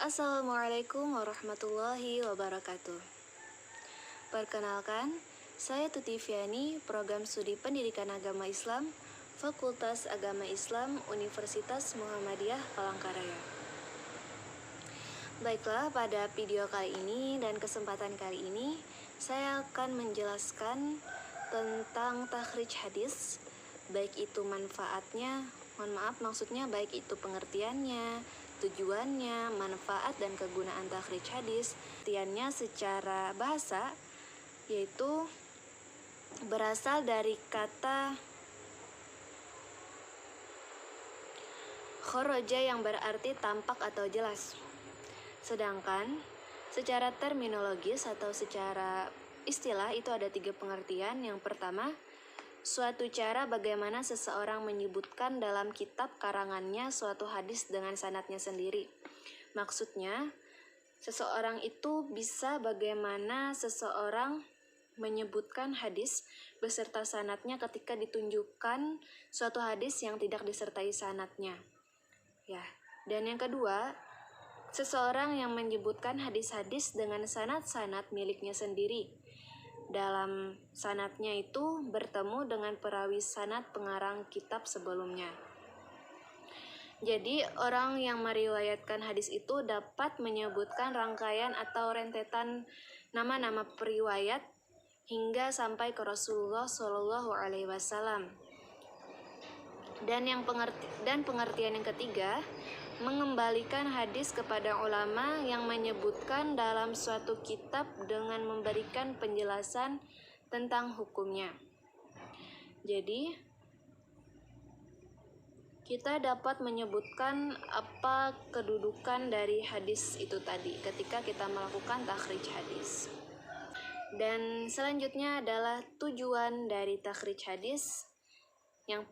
Assalamualaikum warahmatullahi wabarakatuh. Perkenalkan, saya Tuti Fiani, Program Studi Pendidikan Agama Islam, Fakultas Agama Islam, Universitas Muhammadiyah Palangkaraya. Baiklah, pada video kali ini dan kesempatan kali ini, saya akan menjelaskan tentang takhrij hadis, baik itu manfaatnya, maksudnya baik itu pengertiannya, tujuannya, manfaat dan kegunaan takhrij hadis. Pengertiannya secara bahasa yaitu berasal dari kata kharaja yang berarti tampak atau jelas. Sedangkan secara terminologis atau secara istilah itu ada 3 pengertian. Yang pertama, suatu cara bagaimana seseorang menyebutkan dalam kitab karangannya suatu hadis dengan sanadnya sendiri. Maksudnya, seseorang itu bisa bagaimana seseorang menyebutkan hadis beserta sanadnya ketika ditunjukkan suatu hadis yang tidak disertai sanadnya. Ya. Dan yang kedua, seseorang yang menyebutkan hadis-hadis dengan sanad-sanad miliknya sendiri. Dalam sanadnya itu bertemu dengan perawi sanad pengarang kitab sebelumnya. Jadi orang yang meriwayatkan hadis itu dapat menyebutkan rangkaian atau rentetan nama-nama periwayat hingga sampai ke Rasulullah Shallallahu Alaihi Wasallam. Dan pengertian yang ketiga, mengembalikan hadis kepada ulama yang menyebutkan dalam suatu kitab dengan memberikan penjelasan tentang hukumnya. Jadi, kita dapat menyebutkan apa kedudukan dari hadis itu tadi ketika kita melakukan takhrij hadis. Dan selanjutnya adalah tujuan dari takhrij hadis. Yang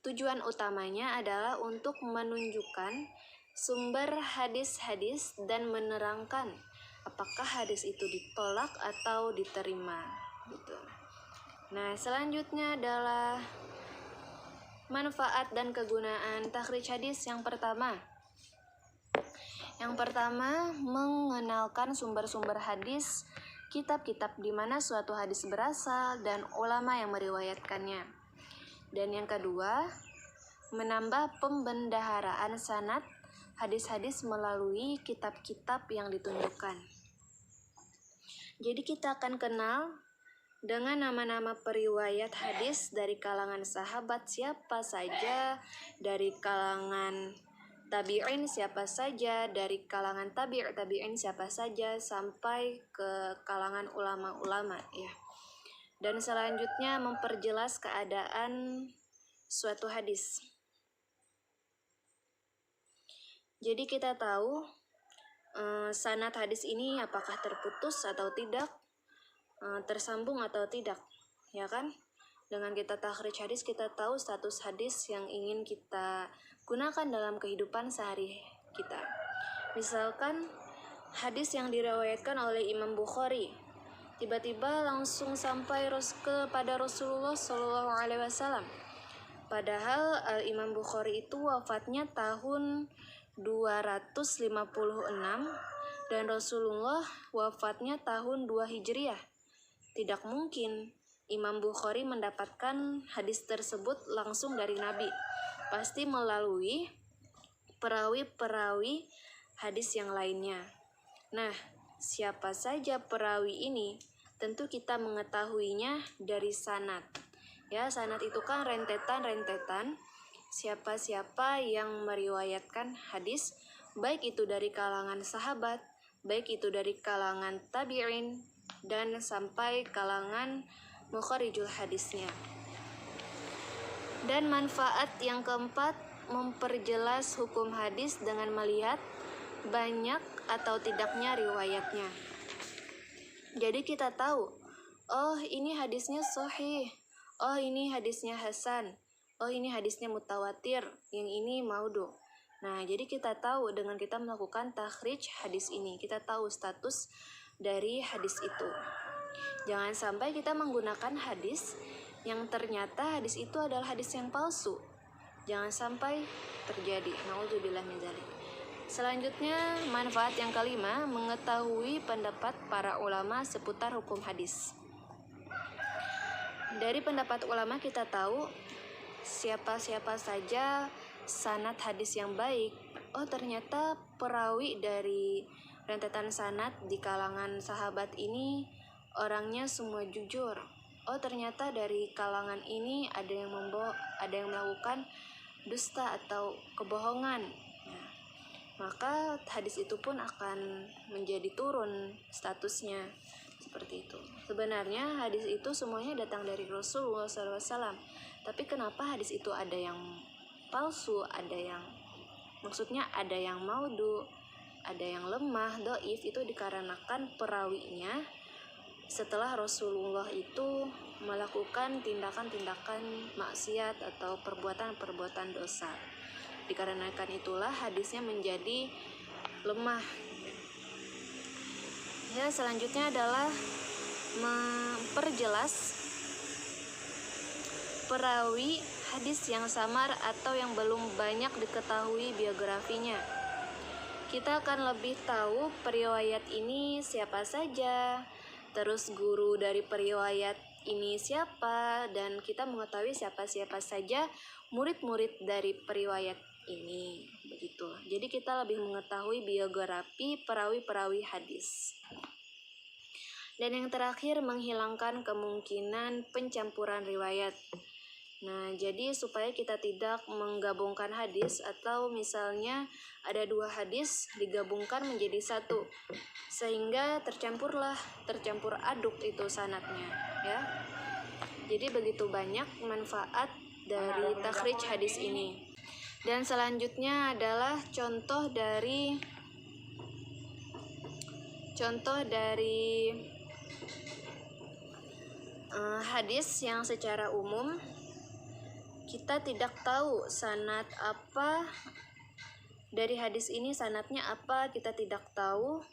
tujuan utamanya adalah untuk menunjukkan sumber hadis-hadis dan menerangkan apakah hadis itu ditolak atau diterima gitu. Nah, selanjutnya adalah manfaat dan kegunaan takhrij hadis. Yang pertama, mengenalkan sumber-sumber hadis, kitab-kitab di mana suatu hadis berasal dan ulama yang meriwayatkannya. Dan yang kedua, menambah pembendaharaan sanad hadis-hadis melalui kitab-kitab yang ditunjukkan. Jadi kita akan kenal dengan nama-nama periwayat hadis dari kalangan sahabat siapa saja, dari kalangan tabi'in siapa saja, dari kalangan tabi'in siapa saja, sampai ke kalangan ulama-ulama ya. Dan selanjutnya memperjelas keadaan suatu hadis. Jadi kita tahu sanad hadis ini apakah terputus atau tidak, tersambung atau tidak, ya kan? Dengan kita takhrij hadis kita tahu status hadis yang ingin kita gunakan dalam kehidupan sehari kita. Misalkan hadis yang diriwayatkan oleh Imam Bukhari tiba-tiba langsung sampai kepada Rasulullah Shallallahu Alaihi Wasallam. Padahal Imam Bukhari itu wafatnya tahun 256 dan Rasulullah wafatnya tahun 2 Hijriah. Tidak mungkin Imam Bukhari mendapatkan hadis tersebut langsung dari Nabi. Pasti melalui perawi-perawi hadis yang lainnya. Nah, siapa saja perawi ini? Tentu kita mengetahuinya dari sanad. Ya, sanad itu kan rentetan siapa-siapa yang meriwayatkan hadis, baik itu dari kalangan sahabat, baik itu dari kalangan tabi'in, dan sampai kalangan mukharijul hadisnya. Dan manfaat yang keempat, memperjelas hukum hadis dengan melihat banyak atau tidaknya riwayatnya. Jadi kita tahu, oh ini hadisnya sahih, oh ini hadisnya hasan, oh ini hadisnya mutawatir, yang ini maudhu. Nah, jadi kita tahu dengan kita melakukan takhrij hadis ini, kita tahu status dari hadis itu. Jangan sampai kita menggunakan hadis yang ternyata hadis itu adalah hadis yang palsu. Jangan sampai terjadi. Nauzubillah min dzalik. Selanjutnya, manfaat yang kelima, mengetahui pendapat para ulama seputar hukum hadis. Dari pendapat ulama kita tahu siapa-siapa saja sanad hadis yang baik. Oh, ternyata perawi dari rentetan sanad di kalangan sahabat ini orangnya semua jujur. Oh, ternyata dari kalangan ini ada yang melakukan dusta atau kebohongan. Nah, maka hadis itu pun akan menjadi turun statusnya, seperti itu. Sebenarnya hadis itu semuanya datang dari Rasulullah SAW. Tapi kenapa hadis itu ada yang palsu, ada yang maudhu, ada yang lemah, dhaif, itu dikarenakan perawinya setelah Rasulullah itu melakukan tindakan-tindakan maksiat atau perbuatan-perbuatan dosa. Dikarenakan itulah hadisnya menjadi lemah. Ya, selanjutnya adalah memperjelas perawi hadis yang samar atau yang belum banyak diketahui biografinya. Kita akan lebih tahu periwayat ini siapa saja, terus guru dari periwayat ini siapa, dan kita mengetahui siapa-siapa saja murid-murid dari periwayat ini, begitu. Jadi kita lebih mengetahui biografi perawi-perawi hadis. Dan yang terakhir, menghilangkan kemungkinan pencampuran riwayat. Nah, jadi supaya kita tidak menggabungkan hadis, atau misalnya ada 2 hadis digabungkan menjadi 1, sehingga tercampur aduk itu sanadnya, ya. Jadi begitu banyak manfaat dari takhrij hadis ini. Dan selanjutnya adalah contoh dari hadis yang secara umum kita tidak tahu sanad apa dari hadis ini, sanadnya apa kita tidak tahu,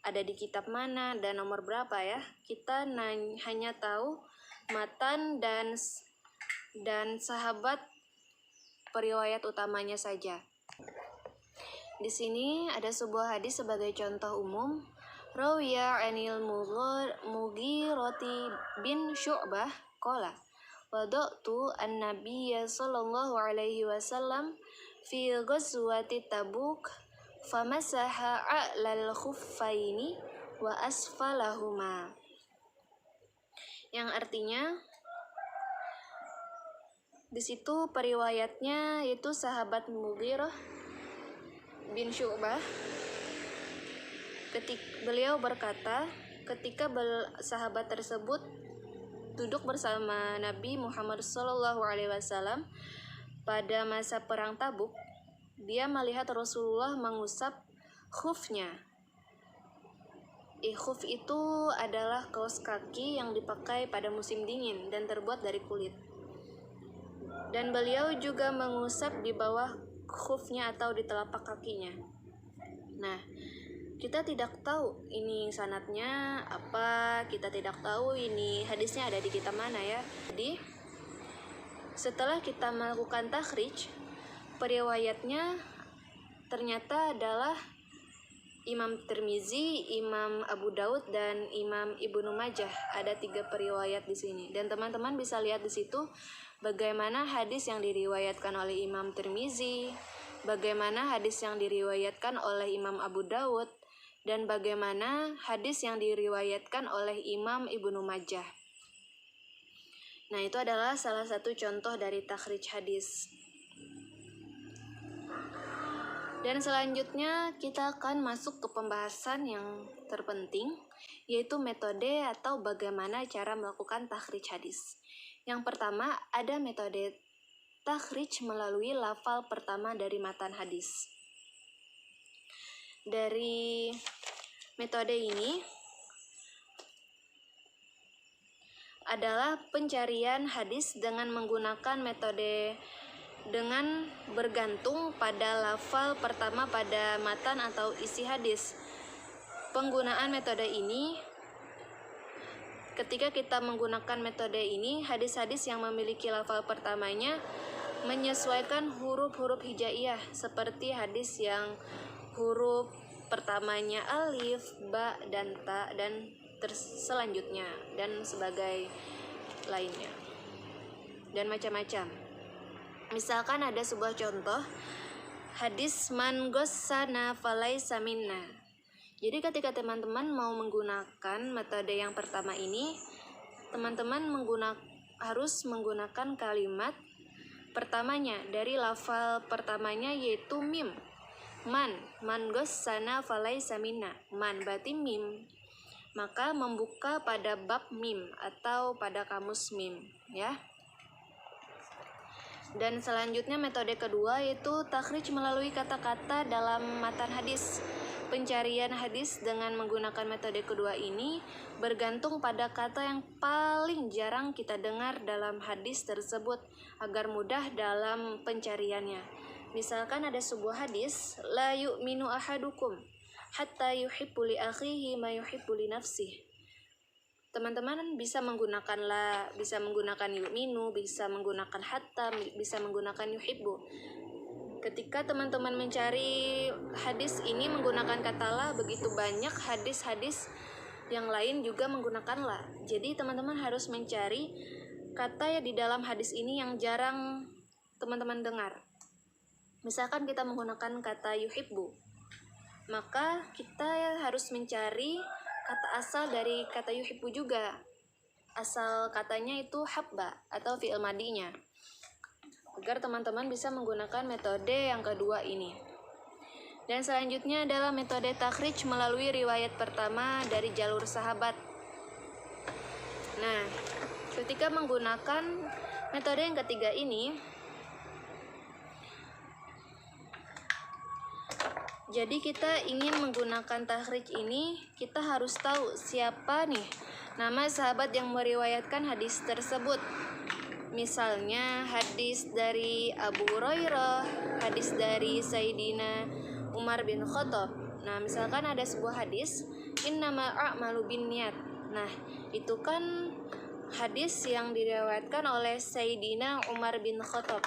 ada di kitab mana dan nomor berapa, ya. Kita hanya tahu matan dan sahabat periwayat utamanya saja. Di sini ada sebuah hadis sebagai contoh umum. Rawiya anil Mughirati bin Syu'bah qala wada'tu an-nabiyya sallallahu alaihi wasallam fi ghazwati Tabuk famasaha a'lal khuffaini wa asfalahuma. Yang artinya di situ periwayatnya yaitu sahabat Mughirah bin Syu'bah. Beliau berkata, ketika sahabat tersebut duduk bersama Nabi Muhammad SAW pada masa perang Tabuk, dia melihat Rasulullah mengusap khufnya. Khuf itu adalah kaos kaki yang dipakai pada musim dingin dan terbuat dari kulit. Dan beliau juga mengusap di bawah khufnya atau di telapak kakinya. Nah, kita tidak tahu ini sanadnya apa, kita tidak tahu ini hadisnya ada di kitab mana, ya. Jadi setelah kita melakukan takhrij, periwayatnya ternyata adalah Imam Tirmizi, Imam Abu Daud, dan Imam Ibnu Majah. Ada 3 periwayat di sini. Dan teman-teman bisa lihat di situ bagaimana hadis yang diriwayatkan oleh Imam Tirmizi, bagaimana hadis yang diriwayatkan oleh Imam Abu Daud, dan bagaimana hadis yang diriwayatkan oleh Imam Ibnu Majah. Nah, itu adalah salah satu contoh dari takhrij hadis. Dan selanjutnya kita akan masuk ke pembahasan yang terpenting, yaitu metode atau bagaimana cara melakukan takhrij hadis. Yang pertama, ada metode takhrij melalui lafal pertama dari matan hadis. Dari metode ini adalah pencarian hadis dengan menggunakan metode dengan bergantung pada lafal pertama pada matan atau isi hadis. Penggunaan metode ini, ketika kita menggunakan metode ini, hadis-hadis yang memiliki lafal pertamanya menyesuaikan huruf-huruf hijaiyah, seperti hadis yang huruf pertamanya alif, ba, dan ta, dan selanjutnya, dan sebagai lainnya, dan macam-macam. Misalkan ada sebuah contoh hadis man gossana falaysa minna. Jadi ketika teman-teman mau menggunakan metode yang pertama ini, teman-teman harus menggunakan kalimat pertamanya dari lafal pertamanya, yaitu mim. Man gossana falaysa minna. Man berarti mim. Maka membuka pada bab mim atau pada kamus mim, ya. Dan selanjutnya metode kedua yaitu takhrij melalui kata-kata dalam matan hadis. Pencarian hadis dengan menggunakan metode kedua ini bergantung pada kata yang paling jarang kita dengar dalam hadis tersebut agar mudah dalam pencariannya. Misalkan ada sebuah hadis, la yu'minu ahadukum hatta yuhibbu li akhihi ma yuhibbu li nafsihi. Teman-teman bisa menggunakan la, bisa menggunakan yu'minu, bisa menggunakan hatta, bisa menggunakan yuhibbu. Ketika teman-teman mencari hadis ini menggunakan kata la, begitu banyak hadis-hadis yang lain juga menggunakan la. Jadi teman-teman harus mencari kata di dalam hadis ini yang jarang teman-teman dengar. Misalkan kita menggunakan kata yuhibbu, maka kita harus mencari kata asal dari kata yuhibbu juga. Asal katanya itu habba atau fi'il madinya, agar teman-teman bisa menggunakan metode yang kedua ini. Dan selanjutnya adalah metode takhrij melalui riwayat pertama dari jalur sahabat. Nah, ketika menggunakan metode yang ketiga ini, jadi kita ingin menggunakan takhrij ini, kita harus tahu siapa nih nama sahabat yang meriwayatkan hadis tersebut. Misalnya hadis dari Abu Hurairah, hadis dari Sayyidina Umar bin Khattab. Nah, misalkan ada sebuah hadis, innamal a'malu binniyat. Nah, itu kan hadis yang diriwayatkan oleh Sayyidina Umar bin Khattab.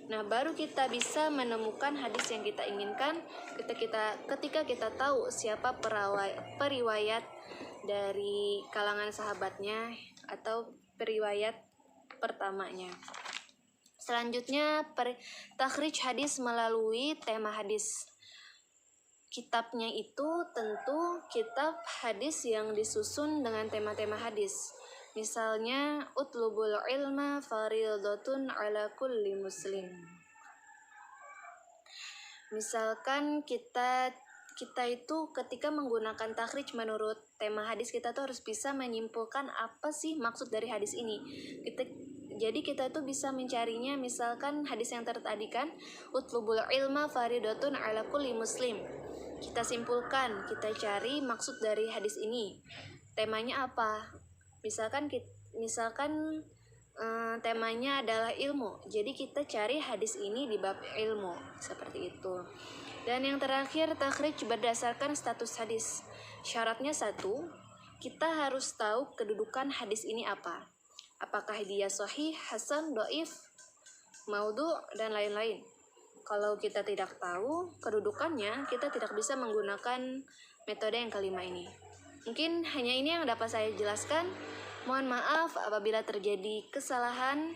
Nah, baru kita bisa menemukan hadis yang kita inginkan ketika kita tahu siapa periwayat dari kalangan sahabatnya atau periwayat pertamanya. Selanjutnya, takhrij hadis melalui tema hadis. Kitabnya itu tentu kitab hadis yang disusun dengan tema-tema hadis. Misalnya, utlubul ilma faridatun ala kulli muslim. Misalkan kita itu ketika menggunakan takhrij menurut tema hadis, kita tuh harus bisa menyimpulkan apa sih maksud dari hadis ini. Jadi kita tuh bisa mencarinya, misalkan hadis yang tadi kan, utlubul ilma faridatun ala kulli muslim. Kita simpulkan, kita cari maksud dari hadis ini. Temanya apa? Misalkan temanya adalah ilmu, jadi kita cari hadis ini di bab ilmu, seperti itu. Dan yang terakhir, takhrij berdasarkan status hadis. Syaratnya satu, kita harus tahu kedudukan hadis ini apa. Apakah dia sahih, hasan, dhaif, maudhu, dan lain-lain. Kalau kita tidak tahu kedudukannya, kita tidak bisa menggunakan metode yang kelima ini. Mungkin hanya ini yang dapat saya jelaskan. Mohon maaf apabila terjadi kesalahan,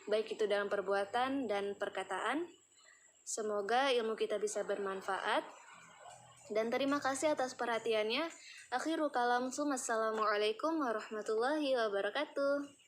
baik itu dalam perbuatan dan perkataan. Semoga ilmu kita bisa bermanfaat. Dan terima kasih atas perhatiannya. Akhirul kalam, assalamualaikum warahmatullahi wabarakatuh.